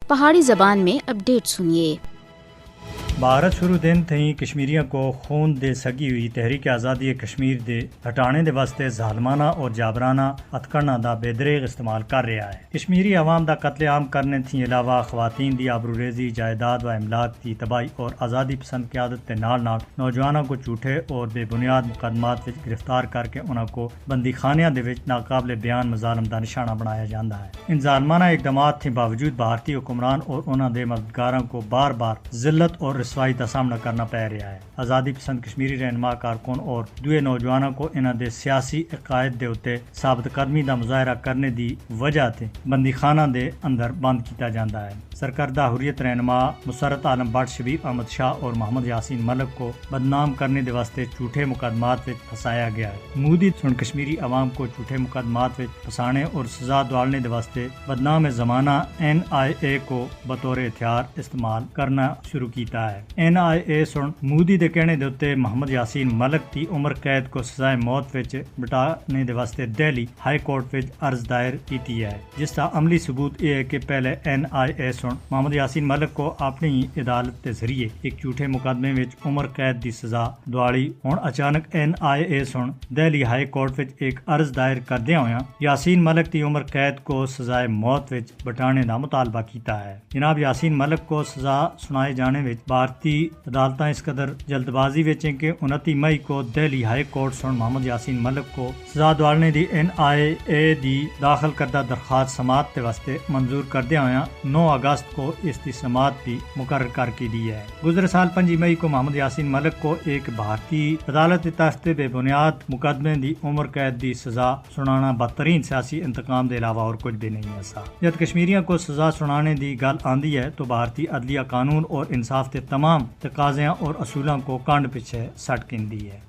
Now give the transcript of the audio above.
پہاڑی زبان میں اپڈیٹ سنیے۔ بھارت شروع دن تھیں کشمیریوں کو خون دے سگی ہوئی تحریک آزادی کشمیر دے ہٹانے دے واسطے ظالمانہ اور جابرانہ ہتھکڑنا دا بے دریغ استعمال کر رہا ہے۔ کشمیری عوام دا قتل عام کرنے تھی علاوہ خواتین دی آبروریزی، جائیداد و املاک دی تباہی اور آزادی پسند قیادت کے نال نوجوانوں کو جھوٹے اور بے بنیاد مقدمات وچ گرفتار کر کے انہاں کو بندی خانیاں دے وچ ناقابل بیان مظالم دا نشانہ بنایا جاندا ہے۔ ان ظالمانہ اقدامات کے باوجود بھارتی حکمران اور انہاں دے مددگاراں کو بار بار ذلت اور رسوائی کا سامنا کرنا پی رہا ہے۔ آزادی پسند کشمیری رہنما کارکن اور دوے نوجوانوں کو انہاں دے سیاسی عقائد دے اتے ثابت قدمی دا مظاہرہ کرنے دی وجہ تے بندی خانہ دے اندر بند کیتا جاندا ہے۔ سرکردہ حریت رہنما مسرت عالم بٹ، شبیر احمد شاہ اور محمد یاسین ملک کو بدنام کرنے دے واسطے جھوٹے مقدمات وچ پھنسایا گیا ہے۔ مودی سن کشمیری عوام کو جھوٹے مقدمات وچ پھنسانے اور سزا دلوانے دے واسطے بدنام زمانہ NIA کو بطور ہتھیار استعمال کرنا شروع کیتا ہے۔ NIA سن مودی دے کہنے دے اتے محمد یاسین ملک دی عمر قید کو سزائے موت وچ بٹانے دے واسطے دہلی ہائی کورٹ وچ عرض دائر کیتی ہے، جس کا عملی ثبوت یہ ہے کہ پہلے NIA سن محمد یاسین ملک کو اپنی عدالت کے ذریعے ایک جھوٹے مقدمے وچ عمر قید دی سزا دوالی، ہن اچانک NIA سن دہلی ہائی کورٹ وچ ایک عرض دائر کردیا ہویا یاسین ملک دی عمر قید کو سزائے موت وچ بٹانے دا مطالبہ کیتا ہے۔ جناب یاسین ملک کو سزا سنائے جانے وچ بھارتی عدالتاں اس قدر جلد بازی وچیں کہ 29 مئی کو دہلی ہائی کورٹ سن محمد یاسین ملک کو سزا دلوانے دی NIA دی داخل کردہ درخواست سماعت کے واسطے منظور کردیا ہویا 9 اگست کو اس کی سماعت بھی مقرر کر کے دی ہے۔ گزرے سال 5 مئی کو محمد یاسین ملک کو ایک بھارتی عدالت کی طرف سے بے بنیاد مقدمے دی عمر قید دی سزا سنانا بدترین سیاسی انتقام دے علاوہ اور کچھ بھی نہیں ایسا۔ جب کشمیریوں کو سزا سنانے دی گل آندی ہے تو بھارتی عدلیہ قانون اور انصاف کے تمام تقاضیاں اور اصولوں کو کانڈ پیچھے سٹ کندی ہے۔